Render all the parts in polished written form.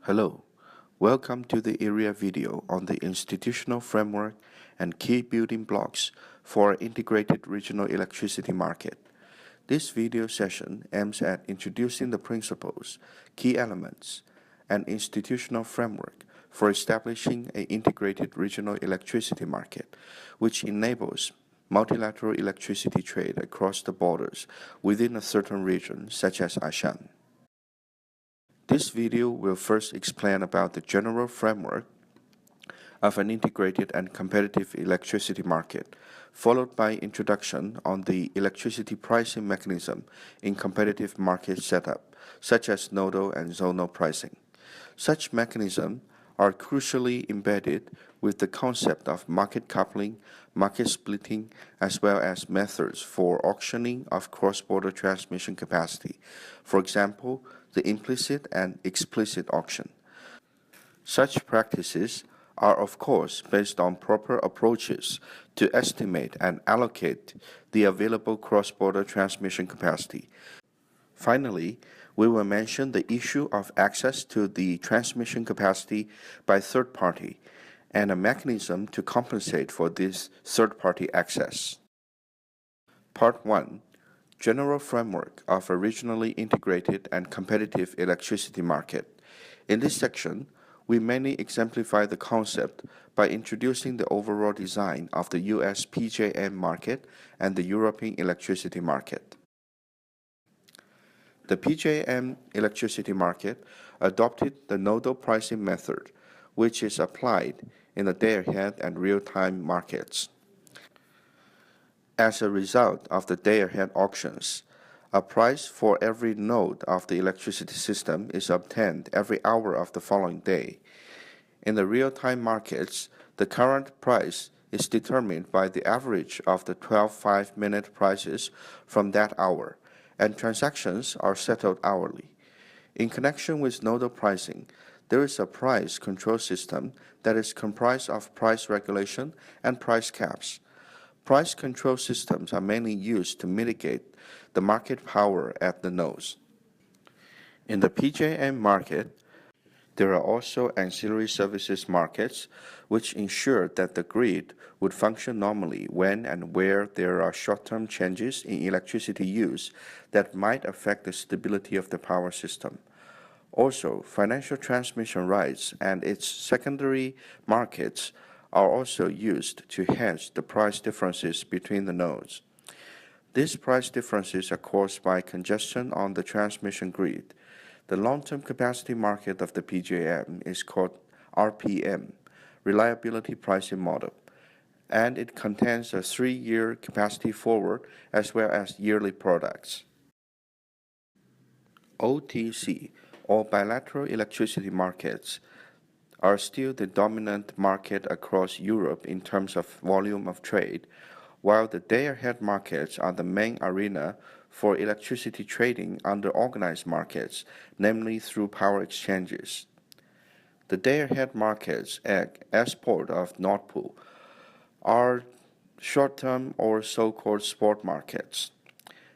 Hello, welcome to the ERIA video on the institutional framework and key building blocks for an integrated regional electricity market. This video session aims at introducing the principles, key elements, and institutional framework for establishing an integrated regional electricity market, which enables multilateral electricity trade across the borders within a certain region, such as ASEAN. This video will first explain about the general framework of an integrated and competitive electricity market, followed by introduction on the electricity pricing mechanism in competitive market setup, such as nodal and zonal pricing. Such mechanisms are crucially embedded with the concept of market coupling, market splitting, as well as methods for auctioning of cross-border transmission capacity. For example, the implicit and explicit auction. Such practices are of course based on proper approaches to estimate and allocate the available cross-border transmission capacity. Finally, we will mention the issue of access to the transmission capacity by third party and a mechanism to compensate for this third-party access. Part 1. General framework of a regionally integrated and competitive electricity market. In this section, we mainly exemplify the concept by introducing the overall design of the US PJM market and the European electricity market. The PJM electricity market adopted the nodal pricing method, which is applied in the day-ahead and real-time markets. As a result of the day-ahead auctions, a price for every node of the electricity system is obtained every hour of the following day. In the real-time markets, the current price is determined by the average of the 12 5-minute prices from that hour, and transactions are settled hourly. In connection with nodal pricing, there is a price control system that is comprised of price regulation and price caps. Price control systems are mainly used to mitigate the market power at the nodes. In the PJM market, there are also ancillary services markets which ensure that the grid would function normally when and where there are short-term changes in electricity use that might affect the stability of the power system. Also, financial transmission rights and its secondary markets are also used to hedge the price differences between the nodes. These price differences are caused by congestion on the transmission grid. The long-term capacity market of the PJM is called RPM, Reliability Pricing Model, and it contains a 3-year capacity forward as well as yearly products. OTC, or bilateral electricity markets, are still the dominant market across Europe in terms of volume of trade, while the day-ahead markets are the main arena for electricity trading under organized markets, namely through power exchanges. The day-ahead markets, as part of Nord Pool, are short-term or so-called spot markets.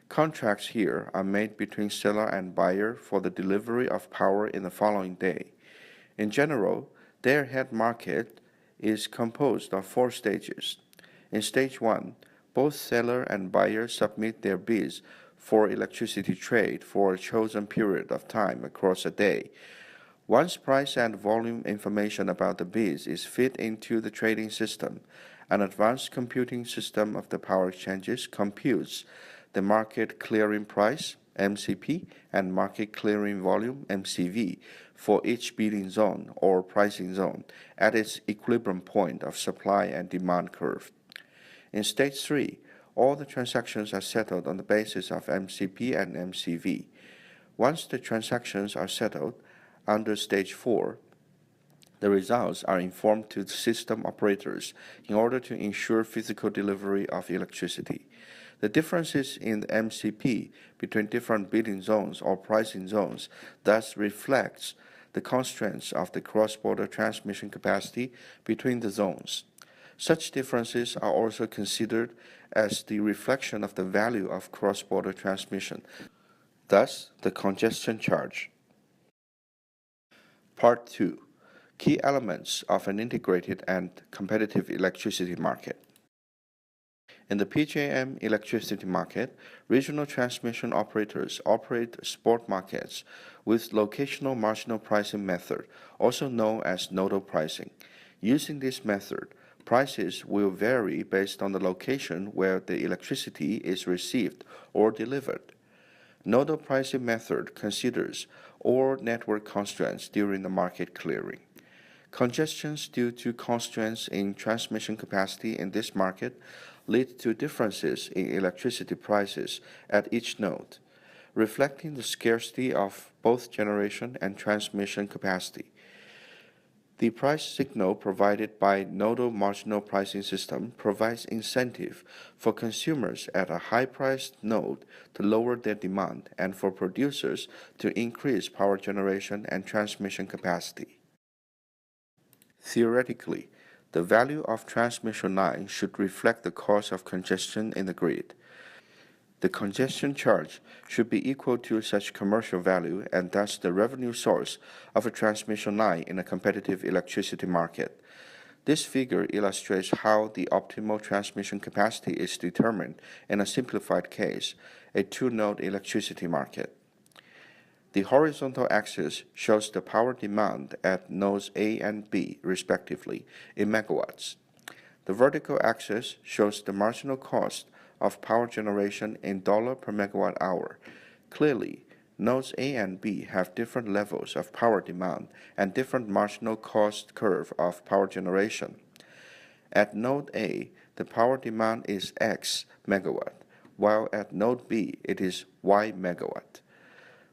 Contracts here are made between seller and buyer for the delivery of power in the following day. In general, day-ahead market is composed of 4 stages. In stage 1, both seller and buyer submit their bids for electricity trade for a chosen period of time across a day. Once price and volume information about the bids is fed into the trading system, an advanced computing system of the power exchanges computes the market clearing price, MCP, and market clearing volume, MCV, for each bidding zone or pricing zone at its equilibrium point of supply and demand curve. In stage 3, all the transactions are settled on the basis of MCP and MCV. Once the transactions are settled under stage 4, the results are informed to the system operators in order to ensure physical delivery of electricity. The differences in the MCP between different bidding zones or pricing zones thus reflects the constraints of the cross-border transmission capacity between the zones. Such differences are also considered as the reflection of the value of cross-border transmission, thus the congestion charge. Part 2. Key elements of an integrated and competitive electricity market. In the PJM electricity market, regional transmission operators operate spot markets with locational marginal pricing method, also known as nodal pricing. Using this method, prices will vary based on the location where the electricity is received or delivered. Nodal pricing method considers all network constraints during the market clearing. Congestions due to constraints in transmission capacity in this market lead to differences in electricity prices at each node, reflecting the scarcity of both generation and transmission capacity. The price signal provided by nodal marginal pricing system provides incentive for consumers at a high-priced node to lower their demand and for producers to increase power generation and transmission capacity. Theoretically, the value of transmission line should reflect the cost of congestion in the grid. The congestion charge should be equal to such commercial value and thus the revenue source of a transmission line in a competitive electricity market. This figure illustrates how the optimal transmission capacity is determined in a simplified case, a two-node electricity market. The horizontal axis shows the power demand at nodes A and B, respectively, in megawatts. The vertical axis shows the marginal cost of power generation in dollar per megawatt hour. Clearly, nodes A and B have different levels of power demand and different marginal cost curve of power generation. At node A, the power demand is X megawatt, while at node B it is Y megawatt.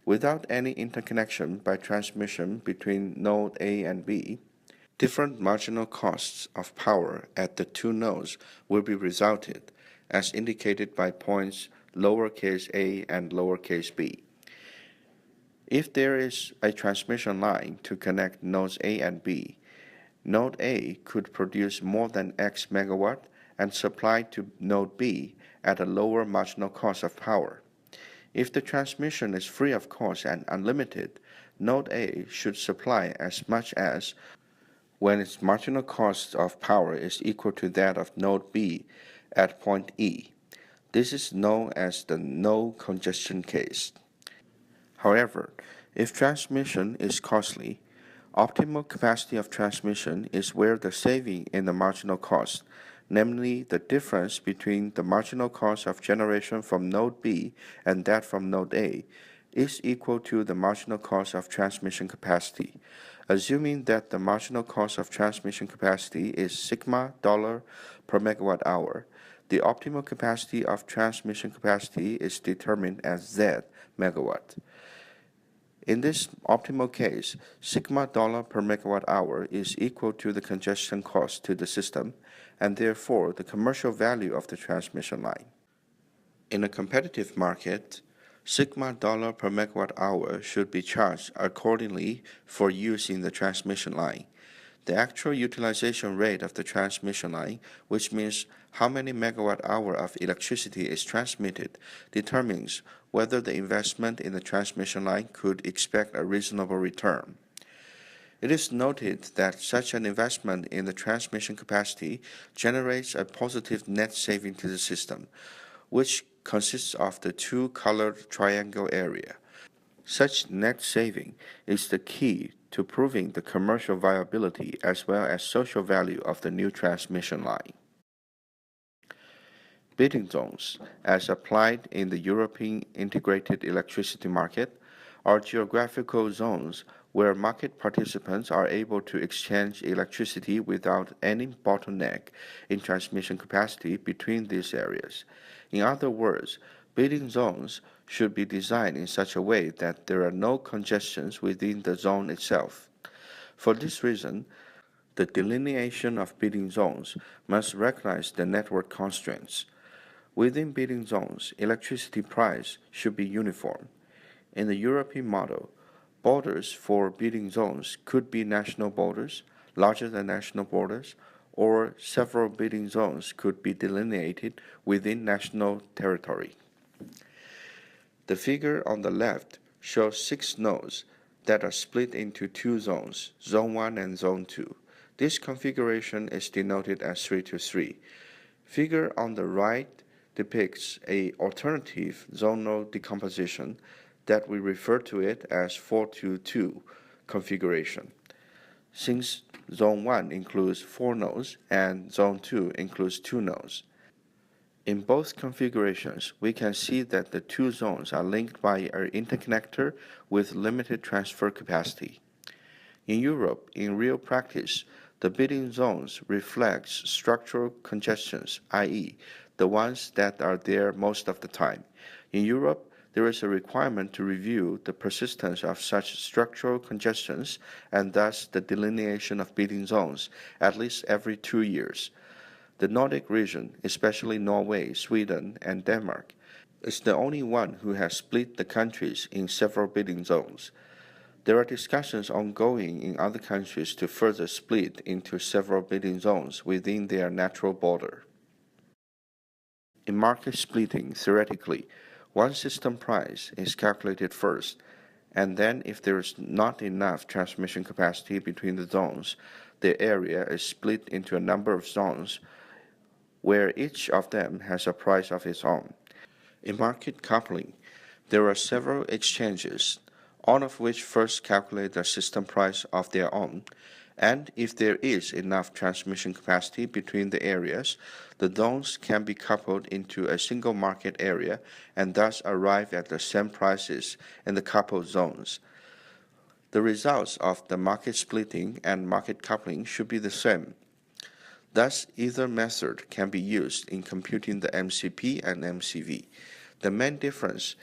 Without any interconnection by transmission between node A and B, different marginal costs of power at the two nodes will be resulted, as indicated by points lowercase a and lowercase b. If there is a transmission line to connect nodes A and B, node A could produce more than X megawatt and supply to node B at a lower marginal cost of power. If the transmission is free of cost and unlimited, node A should supply as much as when its marginal cost of power is equal to that of node B at point E. This is known as the no congestion case. However, if transmission is costly, optimal capacity of transmission is where the saving in the marginal cost, namely the difference between the marginal cost of generation from node B and that from node A, is equal to the marginal cost of transmission capacity. Assuming that the marginal cost of transmission capacity is sigma dollar per megawatt hour, the optimal capacity of transmission capacity is determined as Z megawatt. In this optimal case, sigma dollar per megawatt hour is equal to the congestion cost to the system, and therefore the commercial value of the transmission line. In a competitive market, sigma dollar per megawatt hour should be charged accordingly for use in the transmission line. The actual utilization rate of the transmission line, which means how many megawatt hour of electricity is transmitted, determines whether the investment in the transmission line could expect a reasonable return. It is noted that such an investment in the transmission capacity generates a positive net saving to the system, which consists of the two-colored triangle area. Such net saving is the key to proving the commercial viability as well as social value of the new transmission line. Bidding zones, as applied in the European integrated electricity market, are geographical zones where market participants are able to exchange electricity without any bottleneck in transmission capacity between these areas. In other words, bidding zones should be designed in such a way that there are no congestions within the zone itself. For this reason, the delineation of bidding zones must recognize the network constraints. Within bidding zones, electricity price should be uniform. In the European model, borders for bidding zones could be national borders, larger than national borders, or several bidding zones could be delineated within national territory. The figure on the left shows 6 nodes that are split into two zones, Zone 1 and Zone 2. This configuration is denoted as 3-3. Figure on the right depicts an alternative zonal decomposition that we refer to it as 4-2 configuration. Since Zone 1 includes 4 nodes and Zone 2 includes 2 nodes. In both configurations, we can see that the two zones are linked by an interconnector with limited transfer capacity. In Europe, in real practice, the bidding zones reflects structural congestions, i.e., the ones that are there most of the time. In Europe, there is a requirement to review the persistence of such structural congestions and thus the delineation of bidding zones at least every 2 years. The Nordic region, especially Norway, Sweden, and Denmark, is the only one who has split the countries in several bidding zones. There are discussions ongoing in other countries to further split into several bidding zones within their natural border. In market splitting, theoretically, one system price is calculated first, and then if there is not enough transmission capacity between the zones, the area is split into a number of zones where each of them has a price of its own. In market coupling, there are several exchanges, all of which first calculate the system price of their own, and if there is enough transmission capacity between the areas, the zones can be coupled into a single market area and thus arrive at the same prices in the coupled zones. The results of the market splitting and market coupling should be the same. Thus, either method can be used in computing the MCP and MCV. The main difference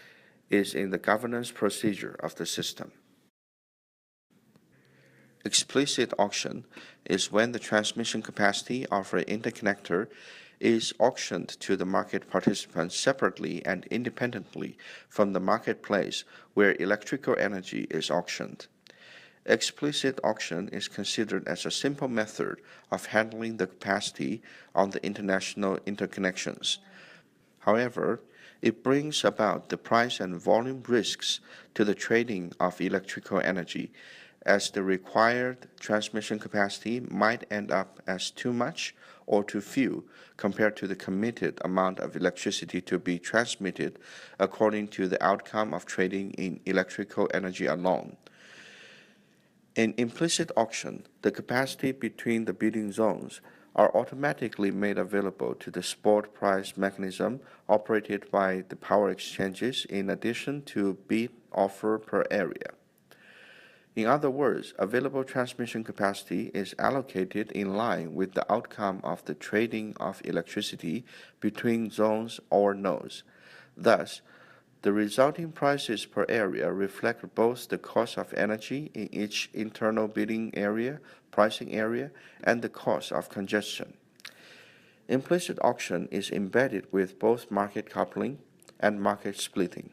is in the governance procedure of the system. Explicit auction is when the transmission capacity of an interconnector is auctioned to the market participants separately and independently from the marketplace where electrical energy is auctioned. Explicit auction is considered as a simple method of handling the capacity on the international interconnections. However, it brings about the price and volume risks to the trading of electrical energy, as the required transmission capacity might end up as too much or too few compared to the committed amount of electricity to be transmitted according to the outcome of trading in electrical energy alone. In implicit auction, the capacity between the bidding zones are automatically made available to the spot price mechanism operated by the power exchanges in addition to bid offer per area. In other words, available transmission capacity is allocated in line with the outcome of the trading of electricity between zones or nodes. Thus, the resulting prices per area reflect both the cost of energy in each internal bidding area, pricing area, and the cost of congestion. Implicit auction is embedded with both market coupling and market splitting.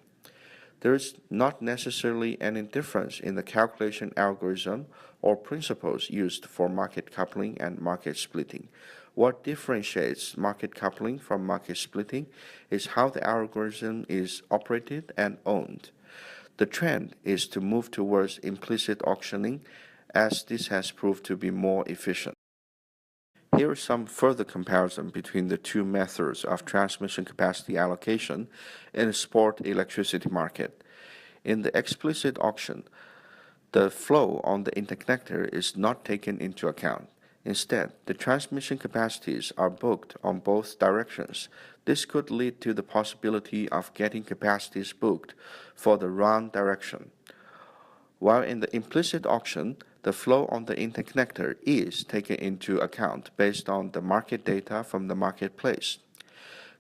There is not necessarily any difference in the calculation algorithm or principles used for market coupling and market splitting. What differentiates market coupling from market splitting is how the algorithm is operated and owned. The trend is to move towards implicit auctioning, as this has proved to be more efficient. Here is some further comparison between the two methods of transmission capacity allocation in the spot electricity market. In the explicit auction, the flow on the interconnector is not taken into account. Instead, the transmission capacities are booked on both directions. This could lead to the possibility of getting capacities booked for the wrong direction. While in the implicit auction, the flow on the interconnector is taken into account based on the market data from the marketplace.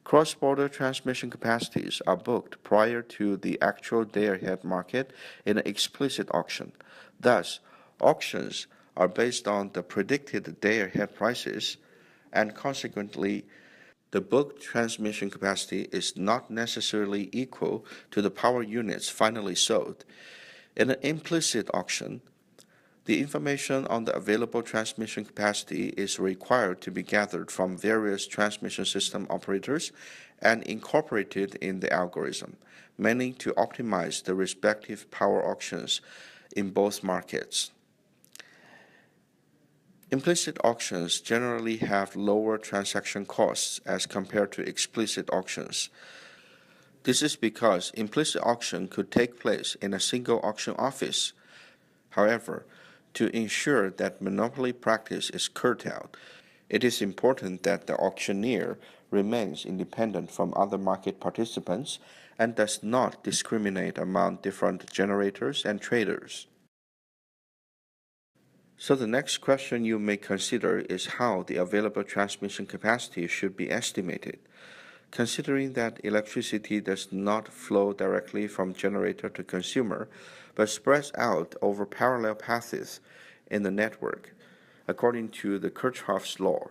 Cross-border transmission capacities are booked prior to the actual day-ahead market in an explicit auction. Thus, auctions are based on the predicted day-ahead prices, and consequently, the booked transmission capacity is not necessarily equal to the power units finally sold. In an implicit auction, the information on the available transmission capacity is required to be gathered from various transmission system operators and incorporated in the algorithm, mainly to optimize the respective power auctions in both markets. Implicit auctions generally have lower transaction costs as compared to explicit auctions. This is because implicit auction could take place in a single auction office. However, to ensure that monopoly practice is curtailed, it is important that the auctioneer remains independent from other market participants and does not discriminate among different generators and traders. So the next question you may consider is how the available transmission capacity should be estimated. Considering that electricity does not flow directly from generator to consumer, but spreads out over parallel paths in the network, according to the Kirchhoff's law,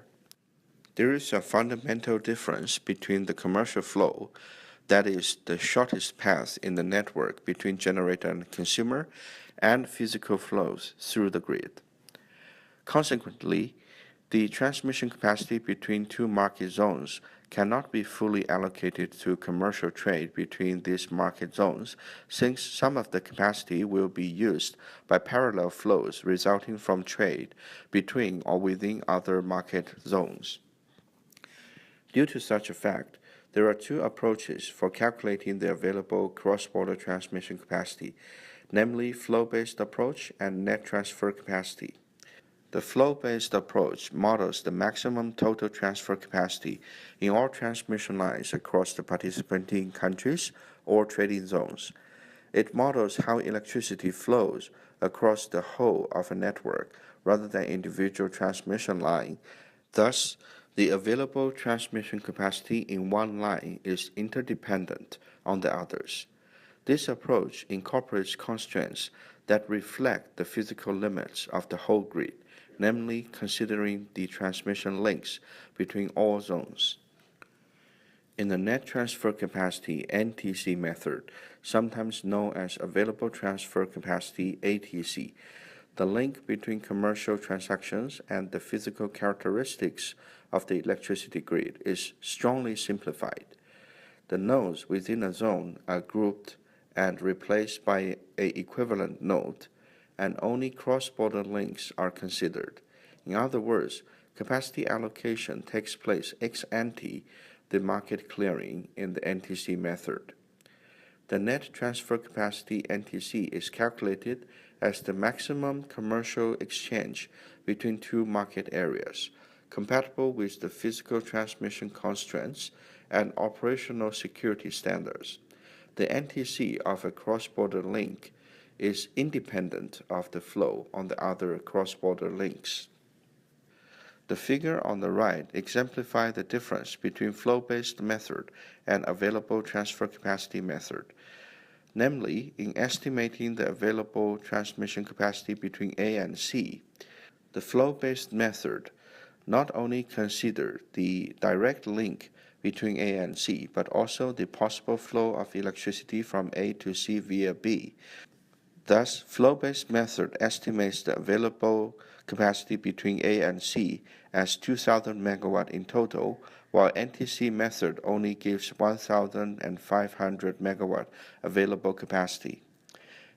there is a fundamental difference between the commercial flow, that is, the shortest path in the network between generator and consumer, and physical flows through the grid. Consequently, the transmission capacity between two market zones cannot be fully allocated to commercial trade between these market zones, since some of the capacity will be used by parallel flows resulting from trade between or within other market zones. Due to such a fact, there are two approaches for calculating the available cross-border transmission capacity, namely flow-based approach and net transfer capacity. The flow-based approach models the maximum total transfer capacity in all transmission lines across the participating countries or trading zones. It models how electricity flows across the whole of a network rather than individual transmission line. Thus, the available transmission capacity in one line is interdependent on the others. This approach incorporates constraints that reflect the physical limits of the whole grid, namely considering the transmission links between all zones. In the net transfer capacity (NTC) method, sometimes known as available transfer capacity (ATC), the link between commercial transactions and the physical characteristics of the electricity grid is strongly simplified. The nodes within a zone are grouped and replaced by an equivalent node, and only cross-border links are considered. In other words, capacity allocation takes place ex ante the market clearing in the NTC method. The net transfer capacity (NTC) is calculated as the maximum commercial exchange between two market areas, compatible with the physical transmission constraints and operational security standards. The NTC of a cross-border link is independent of the flow on the other cross-border links. The figure on the right exemplifies the difference between flow-based method and available transfer capacity method. Namely, in estimating the available transmission capacity between A and C, the flow-based method not only considers the direct link between A and C, but also the possible flow of electricity from A to C via B. Thus, flow-based method estimates the available capacity between A and C as 2,000 MW in total, while NTC method only gives 1,500 MW available capacity.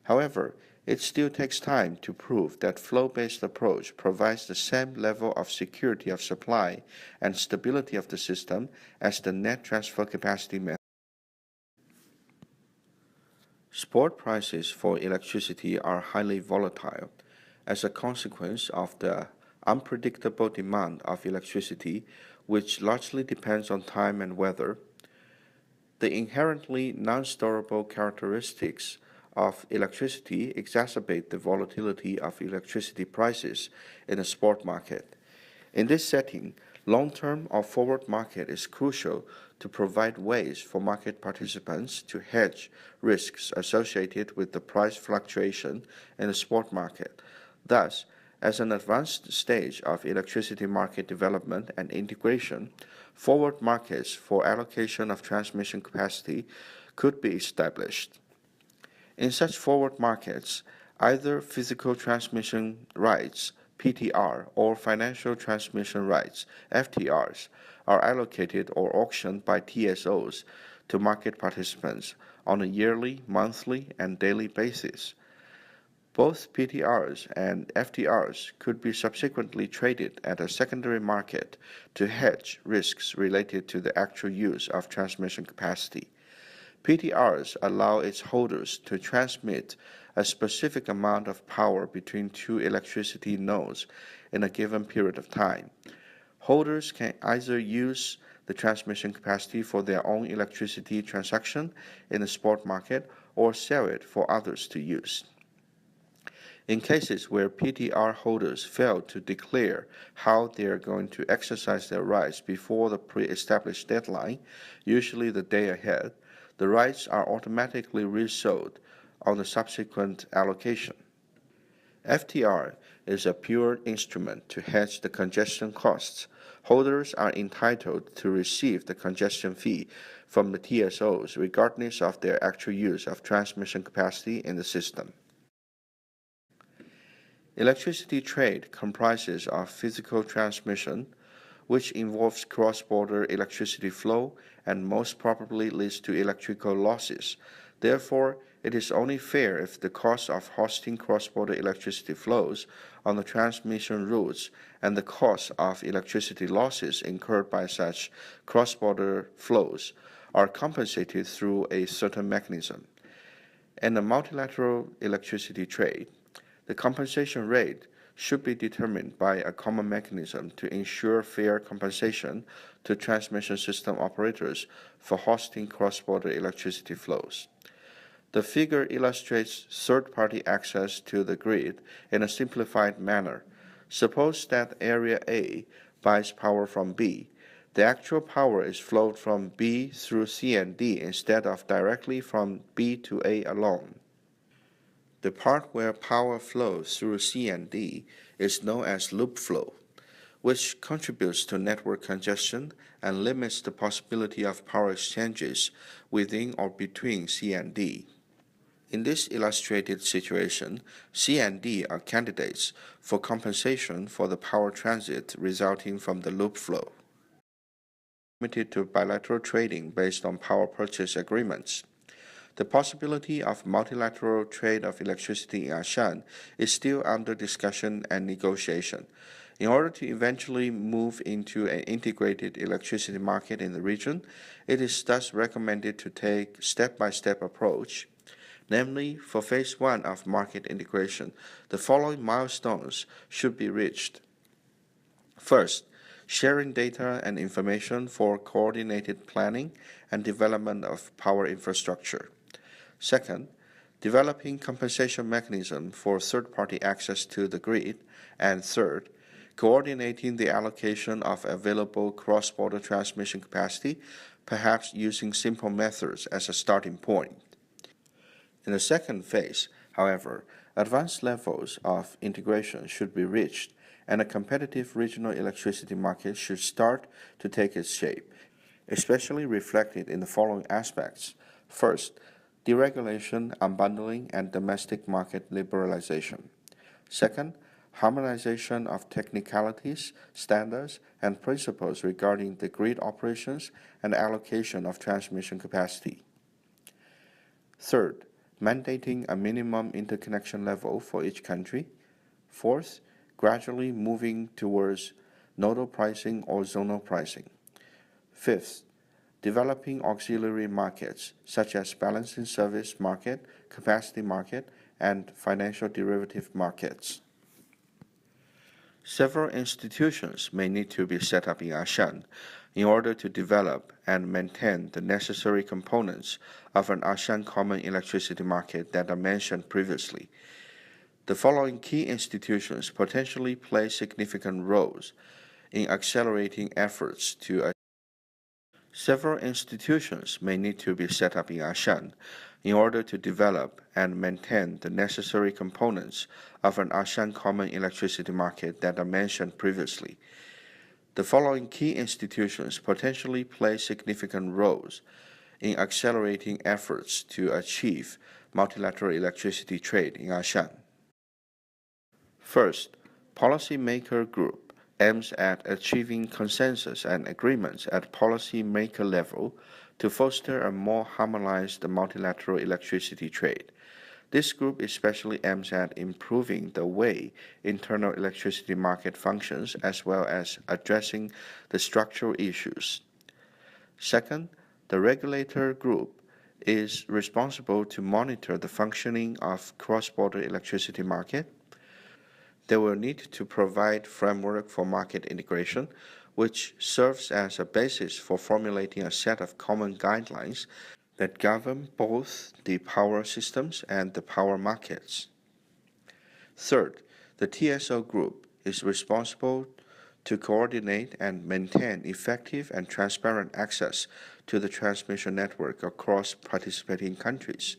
However, it still takes time to prove that flow-based approach provides the same level of security of supply and stability of the system as the net transfer capacity method. Spot prices for electricity are highly volatile as a consequence of the unpredictable demand of electricity, which largely depends on time and weather. The inherently non-storable characteristics of electricity exacerbate the volatility of electricity prices in the spot market. In this setting, long-term or forward market is crucial to provide ways for market participants to hedge risks associated with the price fluctuation in the spot market. Thus, as an advanced stage of electricity market development and integration, forward markets for allocation of transmission capacity could be established. In such forward markets, either physical transmission rights (PTR) or financial transmission rights (FTRs) are allocated or auctioned by TSOs to market participants on a yearly, monthly, and daily basis. Both PTRs and FTRs could be subsequently traded at a secondary market to hedge risks related to the actual use of transmission capacity. PTRs allow its holders to transmit a specific amount of power between two electricity nodes in a given period of time. Holders can either use the transmission capacity for their own electricity transaction in the spot market or sell it for others to use. In cases where PTR holders fail to declare how they are going to exercise their rights before the pre-established deadline, usually the day ahead, the rights are automatically resold on the subsequent allocation. FTR is a pure instrument to hedge the congestion costs. Holders are entitled to receive the congestion fee from the TSOs regardless of their actual use of transmission capacity in the system. Electricity trade comprises of physical transmission, which involves cross-border electricity flow and most probably leads to electrical losses. Therefore, it is only fair if the cost of hosting cross-border electricity flows on the transmission routes and the cost of electricity losses incurred by such cross-border flows are compensated through a certain mechanism. In the multilateral electricity trade, the compensation rate should be determined by a common mechanism to ensure fair compensation to transmission system operators for hosting cross-border electricity flows. The figure illustrates third-party access to the grid in a simplified manner. Suppose that Area A buys power from B. The actual power is flowed from B through C and D instead of directly from B to A alone. The part where power flows through C and D is known as loop flow, which contributes to network congestion and limits the possibility of power exchanges within or between C and D. In this illustrated situation, C and D are candidates for compensation for the power transit resulting from the loop flow. Limited to bilateral trading based on power purchase agreements. The possibility of multilateral trade of electricity in ASEAN is still under discussion and negotiation. In order to eventually move into an integrated electricity market in the region, it is thus recommended to take a step-by-step approach. Namely, for phase 1 of market integration, the following milestones should be reached. First, sharing data and information for coordinated planning and development of power infrastructure. Second, developing compensation mechanism for third-party access to the grid. And third, coordinating the allocation of available cross-border transmission capacity, perhaps using simple methods as a starting point. In the second phase, however, advanced levels of integration should be reached, and a competitive regional electricity market should start to take its shape, especially reflected in the following aspects. First, deregulation, unbundling, and domestic market liberalization. Second, harmonization of technicalities, standards, and principles regarding the grid operations and allocation of transmission capacity. Third, mandating a minimum interconnection level for each country. Fourth, gradually moving towards nodal pricing or zonal pricing. Fifth, developing auxiliary markets such as balancing service market, capacity market, and financial derivative markets. Several institutions may need to be set up in ASEAN in order to develop and maintain the necessary components of an ASEAN common electricity market that are mentioned previously. The following key institutions potentially play significant roles in accelerating efforts to Several institutions may need to be set up in ASEAN in order to develop and maintain the necessary components of an ASEAN common electricity market that are mentioned previously. The following key institutions potentially play significant roles in accelerating efforts to achieve multilateral electricity trade in ASEAN. First, Policymaker Group aims at achieving consensus and agreements at policymaker level to foster a more harmonized multilateral electricity trade. This group especially aims at improving the way internal electricity market functions as well as addressing the structural issues. Second, the regulator group is responsible to monitor the functioning of cross-border electricity market. They will need to provide framework for market integration, which serves as a basis for formulating a set of common guidelines that govern both the power systems and the power markets. Third, the TSO group is responsible to coordinate and maintain effective and transparent access to the transmission network across participating countries.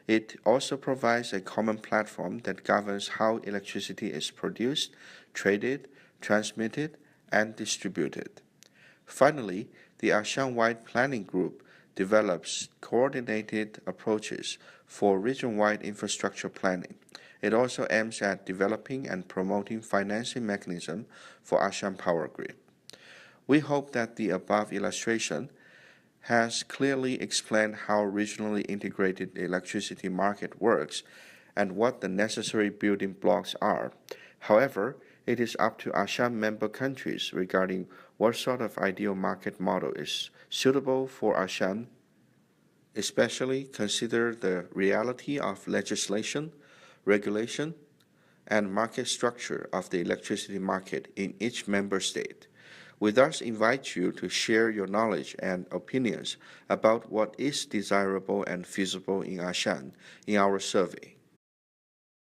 It also provides a common platform that governs how electricity is produced, traded, transmitted, and distributed. Finally, the ASEAN-wide planning group develops coordinated approaches for region-wide infrastructure planning. It also aims at developing and promoting financing mechanisms for ASEAN power grid. We hope that the above illustration has clearly explained how regionally integrated the electricity market works and what the necessary building blocks are. However, it is up to ASEAN member countries regarding what sort of ideal market model is suitable for ASEAN, especially consider the reality of legislation, regulation, and market structure of the electricity market in each member state. We thus invite you to share your knowledge and opinions about what is desirable and feasible in ASEAN in our survey.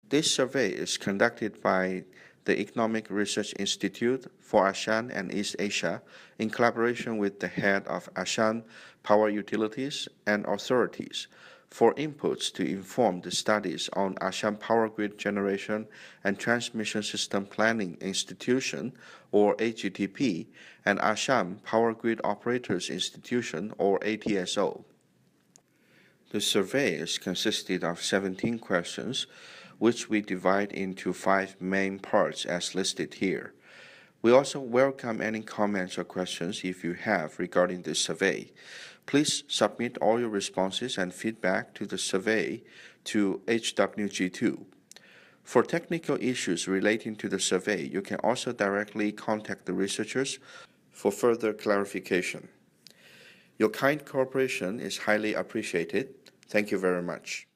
This survey is conducted by the Economic Research Institute for ASEAN and East Asia in collaboration with the head of ASEAN power utilities and authorities for inputs to inform the studies on ASEAN Power Grid Generation and Transmission System Planning Institution, or AGTP, and ASEAN Power Grid Operators Institution, or ATSO. The survey consisted of 17 questions, which we divide into 5 main parts as listed here. We also welcome any comments or questions if you have regarding this survey. Please submit all your responses and feedback to the survey to HWG2. For technical issues relating to the survey, you can also directly contact the researchers for further clarification. Your kind cooperation is highly appreciated. Thank you very much.